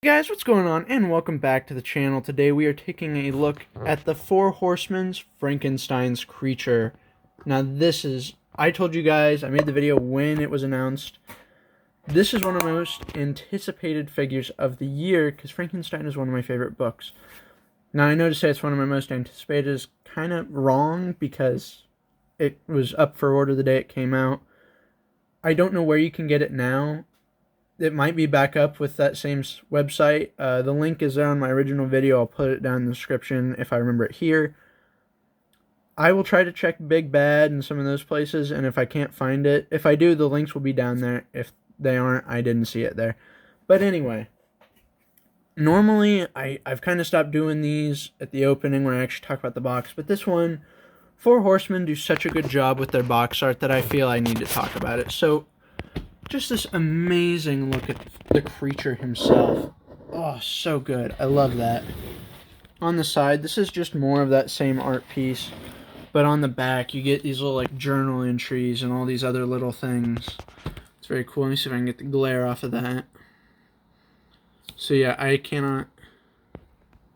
Hey guys, what's going on? And welcome back to the channel. Today we are taking a look at the Four Horsemen's Frankenstein's Creature. Now I told you guys, I made the video when it was announced. This is one of the most anticipated figures of the year because Frankenstein is one of my favorite books. Now I know to say it's one of my most anticipated is kind of wrong because it was up for order the day it came out. I don't know where you can get it now. It might be back up with that same website. The link is there on my original video. I'll put it down in the description if I remember it here. I will try to check Big Bad and some of those places, and if I can't find it, if I do, the links will be down there. If they aren't, I didn't see it there. But anyway, normally I've kind of stopped doing these at the opening when I actually talk about the box, but this one, Four Horsemen do such a good job with their box art that I feel I need to talk about it. So, just this amazing look at the creature himself. Oh, so good. I love that. On the side, this is just more of that same art piece. But on the back, you get these little like journal entries and all these other little things. It's very cool. Let me see if I can get the glare off of that. So yeah, I cannot...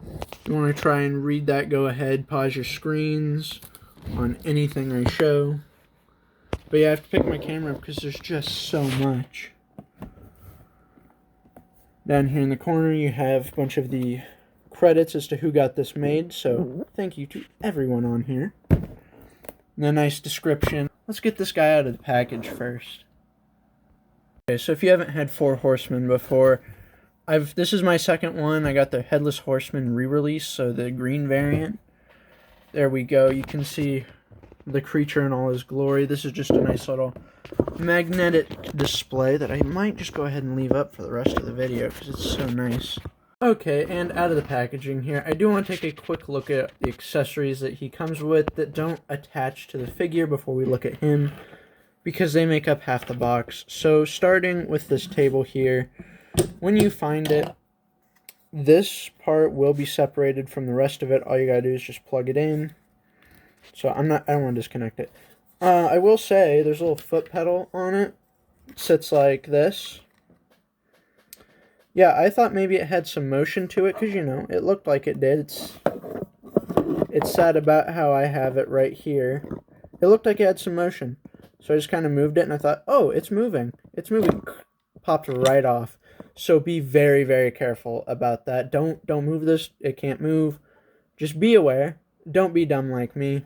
If you want to try and read that, go ahead. Pause your screens on anything I show. But yeah, I have to pick my camera up because there's just so much. Down here in the corner, you have a bunch of the credits as to who got this made. So thank you to everyone on here. And a nice description. Let's get this guy out of the package first. Okay, so if you haven't had Four Horsemen before, this is my second one. I got the Headless Horseman re-release, so the green variant. There we go. You can see the creature in all his glory. This is just a nice little magnetic display that I might just go ahead and leave up for the rest of the video because it's so nice. Okay, and out of the packaging here, I do want to take a quick look at the accessories that he comes with that don't attach to the figure before we look at him, because they make up half the box. So starting with this table here, when you find it, this part will be separated from the rest of it. All you gotta do is just plug it in. So I don't want to disconnect it. I will say there's a little foot pedal on it. It sits like this. Yeah, I thought maybe it had some motion to it because, you know, it looked like it did. It's sat about how I have it right here. It looked like it had some motion. So I just kind of moved it and I thought, oh, it's moving. It's moving. Popped right off. So be very, very careful about that. Don't move this. It can't move. Just be aware. Don't be dumb like me.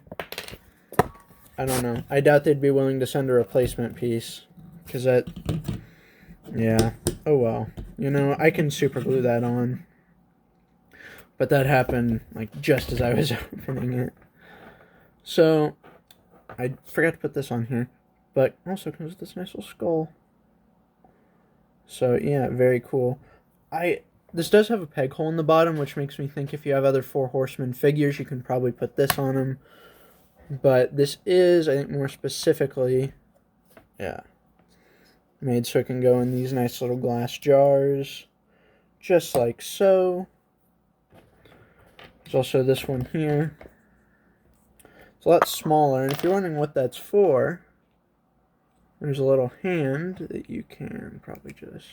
I don't know. I doubt they'd be willing to send a replacement piece. Because that... Yeah. Oh well. You know, I can super glue that on. But that happened, like, just as I was opening it. So, I forgot to put this on here. But also comes with this nice little skull. So, yeah, very cool. This does have a peg hole in the bottom, which makes me think if you have other Four Horsemen figures, you can probably put this on them. But this is, I think, more specifically, yeah, made so it can go in these nice little glass jars, just like so. There's also this one here. It's a lot smaller, and if you're wondering what that's for, there's a little hand that you can probably just...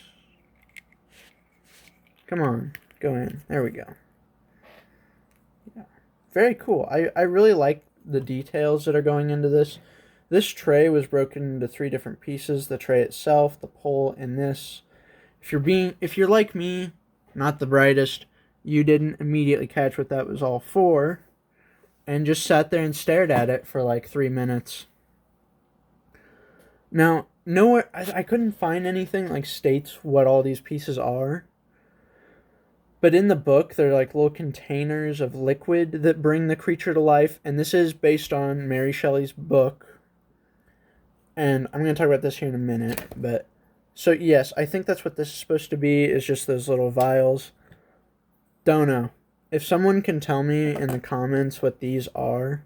Come on, go in. There we go. Yeah. Very cool. I really like the details that are going into this. This tray was broken into 3 different pieces. The tray itself, the pole, and this. If you're like me, not the brightest, you didn't immediately catch what that was all for, and just sat there and stared at it for like 3 minutes. Now, nowhere I couldn't find anything like states what all these pieces are. But in the book, they're like little containers of liquid that bring the creature to life. And this is based on Mary Shelley's book. And I'm going to talk about this here in a minute. But so, yes, I think that's what this is supposed to be, is just those little vials. Don't know. If someone can tell me in the comments what these are,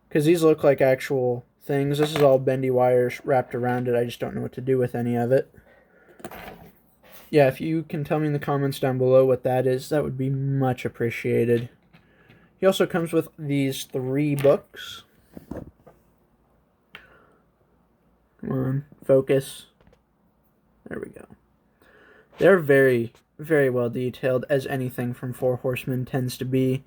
because these look like actual things. This is all bendy wire wrapped around it. I just don't know what to do with any of it. Yeah, if you can tell me in the comments down below what that is, that would be much appreciated. He also comes with these 3 books. Come on, focus. There we go. They're very very well detailed, as anything from Four Horsemen tends to be.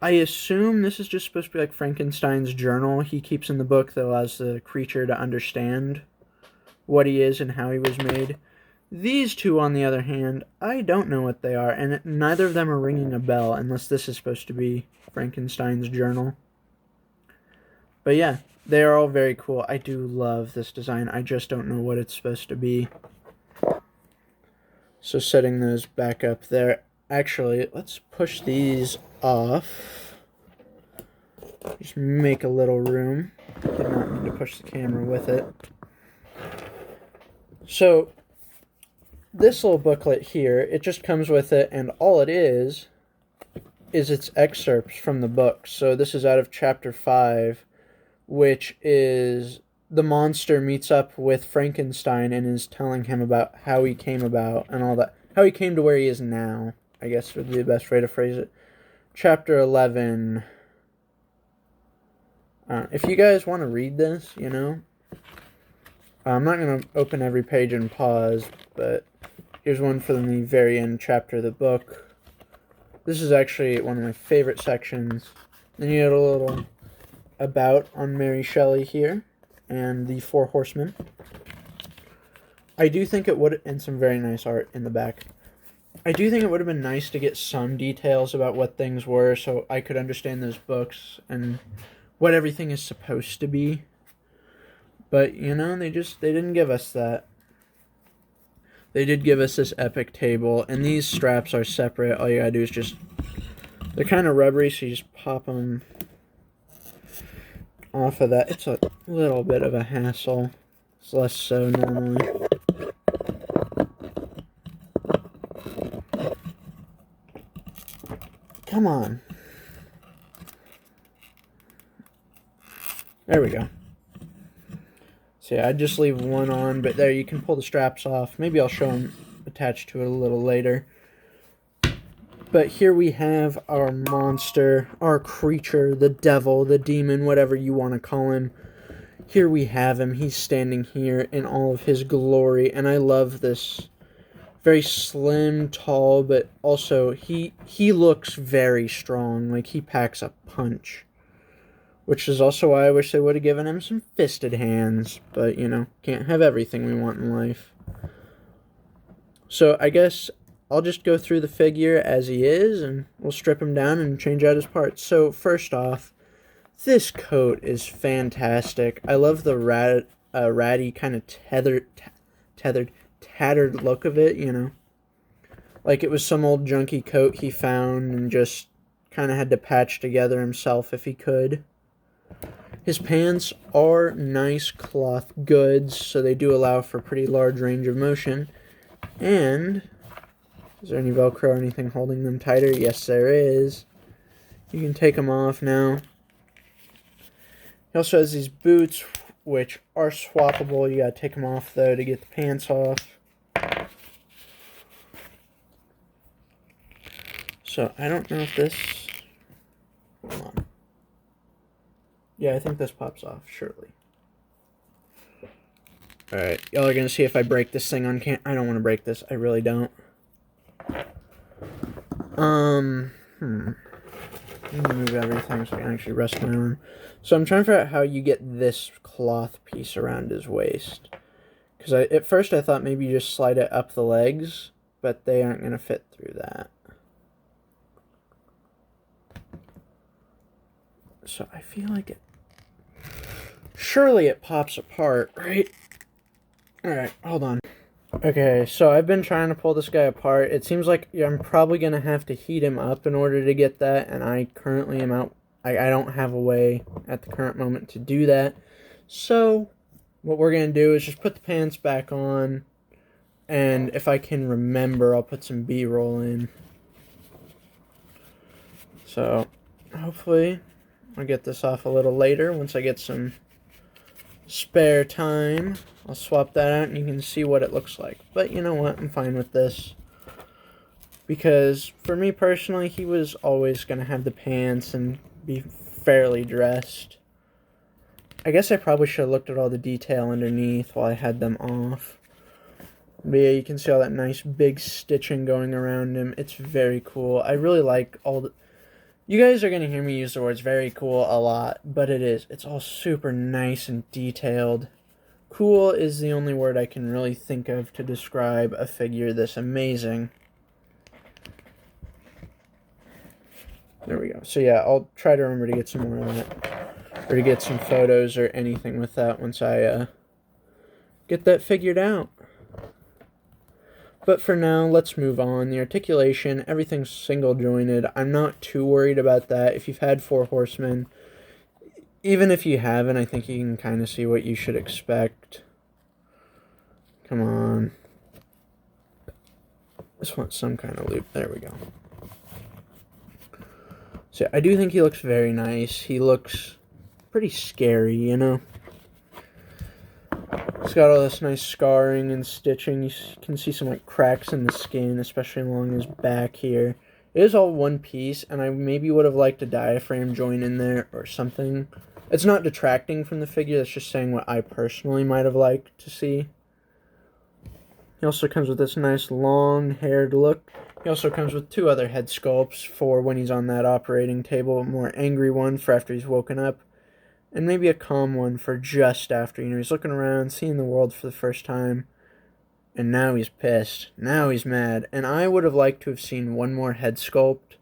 I assume this is just supposed to be like Frankenstein's journal he keeps in the book that allows the creature to understand what he is and how he was made. These two, on the other hand, I don't know what they are, and neither of them are ringing a bell unless this is supposed to be Frankenstein's journal. But yeah, they are all very cool. I do love this design. I just don't know what it's supposed to be. So setting those back up there. Actually, let's push these off. Just make a little room. Did not need to push the camera with it. So this little booklet here, it just comes with it, and all it is its excerpts from the book. So this is out of chapter 5, which is the monster meets up with Frankenstein and is telling him about how he came about and all that. How he came to where he is now, I guess would be the best way to phrase it. Chapter 11. If you guys want to read this, you know, I'm not going to open every page and pause, but here's one from the very end chapter of the book. This is actually one of my favorite sections. Then you get a little about on Mary Shelley here and the Four Horsemen. I do think it would, and some very nice art in the back. I do think it would have been nice to get some details about what things were so I could understand those books and what everything is supposed to be. But, you know, they didn't give us that. They did give us this epic table, and these straps are separate. All you gotta do is just, they're kind of rubbery, so you just pop them off of that. It's a little bit of a hassle. It's less so normally. Come on. There we go. So yeah, I'd just leave one on, but there you can pull the straps off. Maybe I'll show them attached to it a little later. But here we have our monster, our creature, the devil, the demon, whatever you want to call him. Here we have him. He's standing here in all of his glory, and I love this. Very slim, tall, but also he looks very strong. Like, he packs a punch. Which is also why I wish they would have given him some fisted hands. But, you know, can't have everything we want in life. So, I guess I'll just go through the figure as he is, and we'll strip him down and change out his parts. So, first off, this coat is fantastic. I love the ratty, kind of tattered look of it, you know. Like it was some old junky coat he found and just kind of had to patch together himself if he could. His pants are nice cloth goods, so they do allow for a pretty large range of motion. And is there any Velcro or anything holding them tighter? Yes, there is. You can take them off now. He also has these boots, which are swappable. You gotta take them off, though, to get the pants off. So, I don't know if this... Hold on. Yeah, I think this pops off, surely. Alright, y'all are gonna see if I break this thing on camera. I don't want to break this. I really don't. Let me move everything so I can actually rest my arm. So I'm trying to figure out how you get this cloth piece around his waist. Because at first I thought maybe you just slide it up the legs, but they aren't going to fit through that. So I feel like it... Surely it pops apart, right? Alright, hold on. Okay, so I've been trying to pull this guy apart. It seems like I'm probably going to have to heat him up in order to get that, and I currently am out. I don't have a way at the current moment to do that. So, what we're going to do is just put the pants back on, and if I can remember, I'll put some B-roll in. So, hopefully, I'll get this off a little later once I get some spare time. I'll swap that out and you can see what it looks like. But you know what? I'm fine with this. Because for me personally, he was always going to have the pants and be fairly dressed. I guess I probably should have looked at all the detail underneath while I had them off. But yeah, you can see all that nice big stitching going around him. It's very cool. I really like all the... You guys are going to hear me use the words very cool a lot, but it is. It's all super nice and detailed. Cool is the only word I can really think of to describe a figure this amazing. There we go. So yeah, I'll try to remember to get some more of that. Or to get some photos or anything with that once I get that figured out. But for now, let's move on. The articulation, everything's single jointed. I'm not too worried about that. If you've had Four Horsemen, even if you haven't, I think you can kind of see what you should expect. Come on. Just want some kind of loop. There we go. So I do think he looks very nice. He looks pretty scary, you know? It's got all this nice scarring and stitching. You can see some like cracks in the skin, especially along his back here. It is all one piece, and I maybe would have liked a diaphragm joint in there or something. It's not detracting from the figure, that's just saying what I personally might have liked to see. He also comes with this nice long-haired look. He also comes with two other head sculpts for when he's on that operating table. A more angry one for after he's woken up. And maybe a calm one for just after. You know, he's looking around, seeing the world for the first time. And now he's pissed. Now he's mad. And I would have liked to have seen one more head sculpt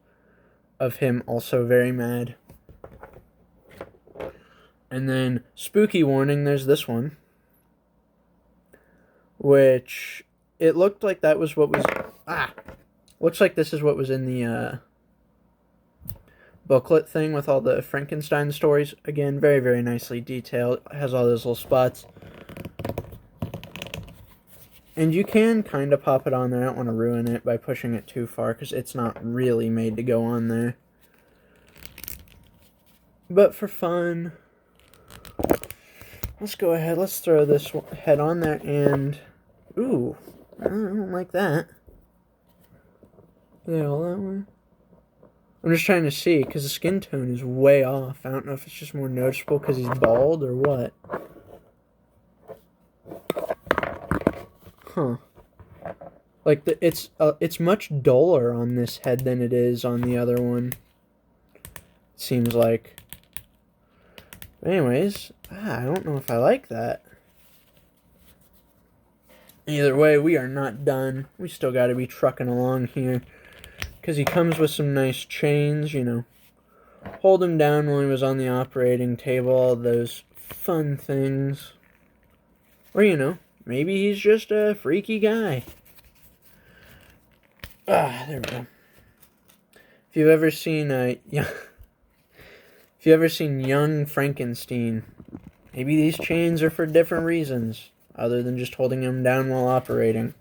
of him also very mad. And then, spooky warning, there's this one. Which, it looked like that was what was... Looks like this is what was in the booklet thing with all the Frankenstein stories. Again, very, very nicely detailed. It has all those little spots. And you can kind of pop it on there. I don't want to ruin it by pushing it too far, because it's not really made to go on there. But for fun, let's go ahead. Let's throw this head on there and... Ooh, I don't like that. Yeah, all that way. I'm just trying to see, because the skin tone is way off. I don't know if it's just more noticeable because he's bald or what. Huh. Like, it's much duller on this head than it is on the other one. Seems like. Anyways, I don't know if I like that. Either way, we are not done. We still got to be trucking along here. Because he comes with some nice chains, you know. Hold him down while he was on the operating table, all those fun things. Or, you know, maybe he's just a freaky guy. There we go. If you've ever seen Young Frankenstein, maybe these chains are for different reasons, other than just holding him down while operating.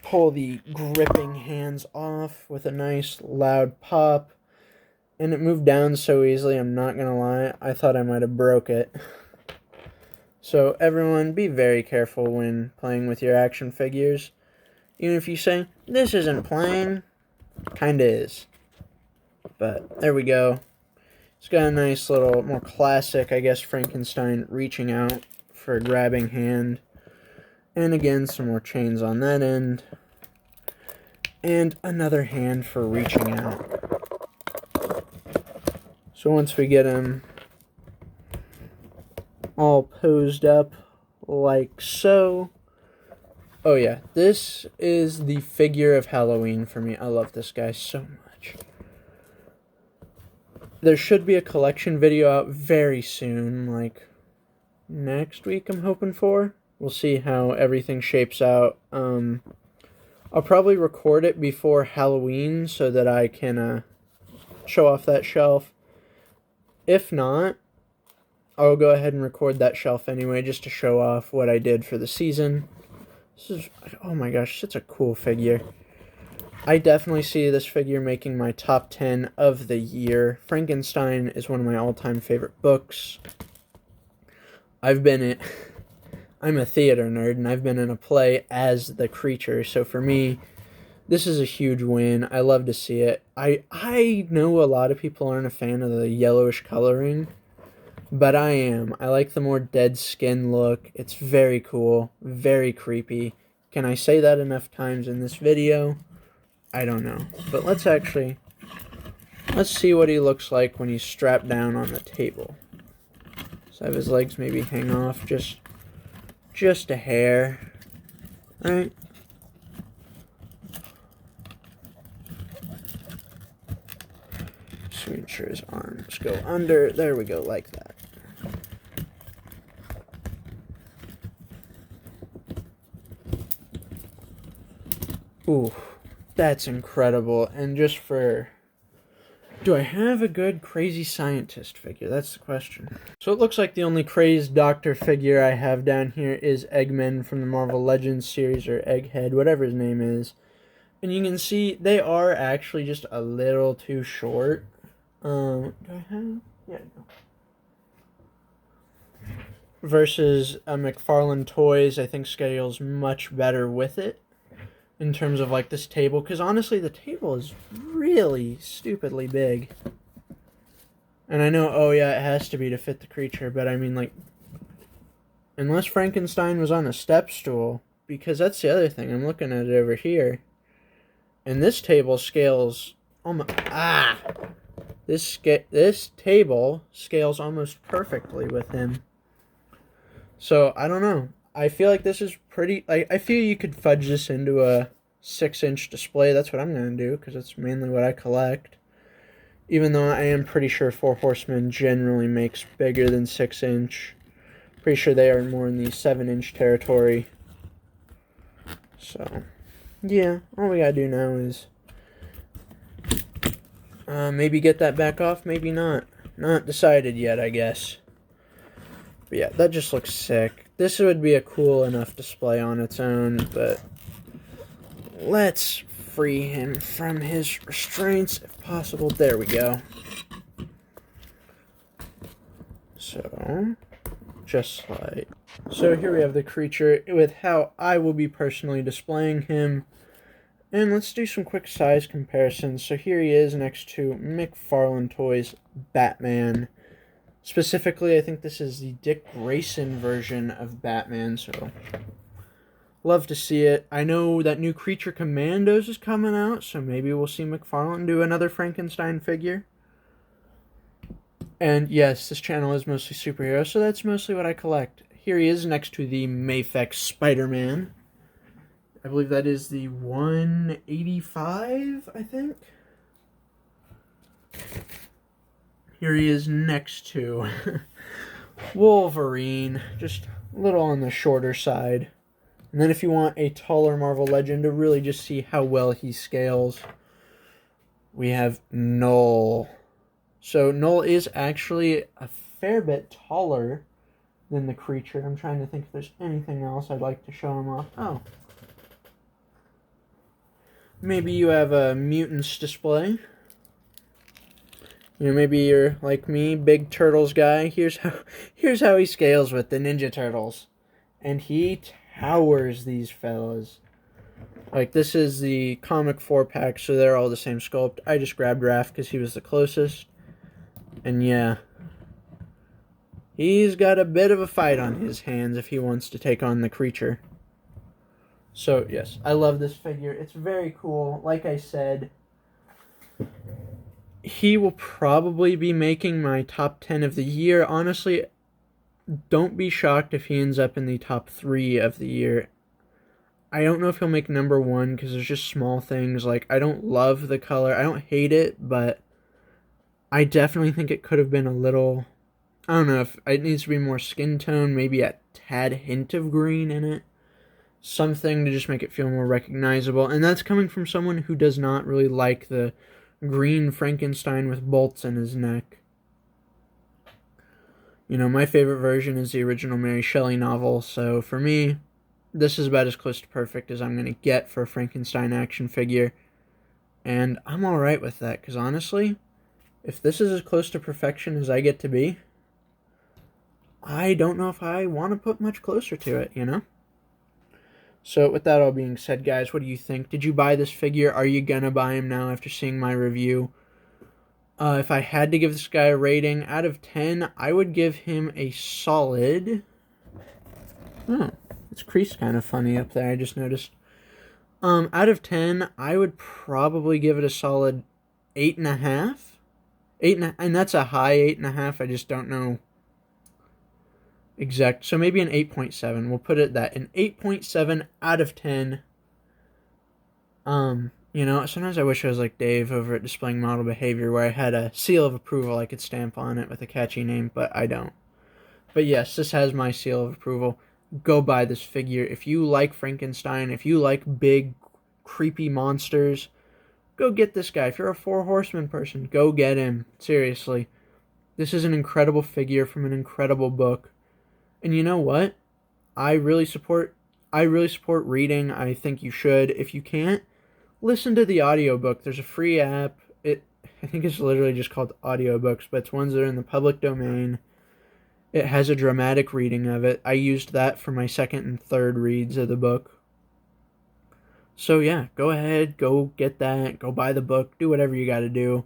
Pull the gripping hands off with a nice loud pop, and it moved down so easily, I'm not gonna lie, I thought I might have broke it. So everyone, be very careful when playing with your action figures. Even if you say, this isn't playing, kinda is. But there we go. It's got a nice little, more classic, I guess, Frankenstein reaching out for a grabbing hand. And again, some more chains on that end. And another hand for reaching out. So once we get him all posed up like so. Oh yeah, this is the figure of Halloween for me. I love this guy so much. There should be a collection video out very soon, like next week I'm hoping for. We'll see how everything shapes out. I'll probably record it before Halloween so that I can show off that shelf. If not, I'll go ahead and record that shelf anyway just to show off what I did for the season. This is, oh my gosh, such a cool figure. I definitely see this figure making my top 10 of the year. Frankenstein is one of my all-time favorite books. I'm a theater nerd, and I've been in a play as the creature, so for me, this is a huge win. I love to see it. I know a lot of people aren't a fan of the yellowish coloring, But I am. I like the more dead skin look. It's very cool, very creepy. Can I say that enough times in this video? I don't know. But let's see what he looks like when he's strapped down on the table. So have his legs maybe hang off just a hair. Alright. Just make sure his arms go under. There we go, like that. Ooh, that's incredible. And just for... do I have a good crazy scientist figure? That's the question. So it looks like the only crazed doctor figure I have down here is Eggman from the Marvel Legends series, or Egghead, whatever his name is. And you can see they are actually just a little too short. Do I have? Yeah, no. Versus a McFarlane Toys, I think scales much better with it. In terms of like this table, because honestly the table is really stupidly big. And I know, oh yeah, it has to be to fit the creature, but I mean, like, unless Frankenstein was on a step stool, because that's the other thing, I'm looking at it over here, and this table scales almost, this table scales almost perfectly with him. So I don't know. I feel like this is pretty... I feel you could fudge this into a 6-inch display. That's what I'm going to do, because that's mainly what I collect. Even though I am pretty sure Four Horsemen generally makes bigger than 6-inch. Pretty sure they are more in the 7-inch territory. So, yeah. All we got to do now is... maybe get that back off, maybe not. Not decided yet, I guess. But yeah, that just looks sick. This would be a cool enough display on its own, but let's free him from his restraints if possible. There we go. So, just like... so here we have the creature with how I will be personally displaying him. And let's do some quick size comparisons. So here he is next to McFarlane Toys Batman. Specifically, I think this is the Dick Grayson version of Batman, so love to see it. I know that new Creature Commandos is coming out, so maybe we'll see McFarlane do another Frankenstein figure. And yes, this channel is mostly superheroes, so that's mostly what I collect. Here he is next to the Mafex Spider-Man. I believe that is the 185, I think. Here he is next to Wolverine, just a little on the shorter side. And then if you want a taller Marvel Legend to really just see how well he scales, we have Null. So Null is actually a fair bit taller than the creature. I'm trying to think if there's anything else I'd like to show him off. Oh. Maybe you have a Mutants display. You know, maybe you're like me, big Turtles guy. Here's how he scales with the Ninja Turtles. And he towers these fellas. Like, this is the comic 4-pack, so they're all the same sculpt. I just grabbed Raph because he was the closest. And yeah. He's got a bit of a fight on his hands if he wants to take on the creature. So, yes, I love this figure. It's very cool. Like I said... he will probably be making my top 10 of the year. Honestly, don't be shocked if he ends up in the top 3 of the year. I don't know if he'll make number 1 because there's just small things. Like, I don't love the color. I don't hate it, but I definitely think it could have been a little... I don't know if it needs to be more skin tone, maybe a tad hint of green in it. Something to just make it feel more recognizable. And that's coming from someone who does not really like the green Frankenstein with bolts in his neck. You know, my favorite version is the original Mary Shelley novel, so for me, this is about as close to perfect as I'm going to get for a Frankenstein action figure. And I'm alright with that, because honestly, if this is as close to perfection as I get to be, I don't know if I want to put much closer to it, you know? So, with that all being said, guys, what do you think? Did you buy this figure? Are you gonna buy him now after seeing my review? If I had to give this guy a rating out of 10, I would give him a solid... Oh, it's creased kind of funny up there, I just noticed. Out of 10, I would probably give it a solid 8.5. And that's a high 8.5. I just don't know exact. So maybe an 8.7. We'll put it that an 8.7 out of 10. You know, sometimes I wish I was like Dave over at Displaying Model Behavior, where I had a seal of approval I could stamp on it with a catchy name, but I don't. But yes, this has my seal of approval. Go buy this figure. If you like Frankenstein, if you like big, creepy monsters, go get this guy. If you're a Four Horsemen person, go get him. Seriously. This is an incredible figure from an incredible book. And you know what? I really support reading. I think you should. If you can't, listen to the audiobook. There's a free app. I think it's literally just called audiobooks, but it's ones that are in the public domain. It has a dramatic reading of it. I used that for my second and third reads of the book. So yeah, go ahead, go get that, go buy the book, do whatever you gotta do.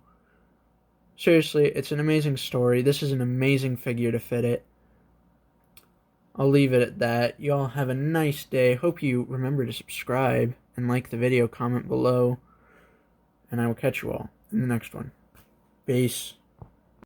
Seriously, it's an amazing story. This is an amazing figure to fit it. I'll leave it at that. Y'all have a nice day. Hope you remember to subscribe and like the video, comment below. And I will catch you all in the next one. Peace.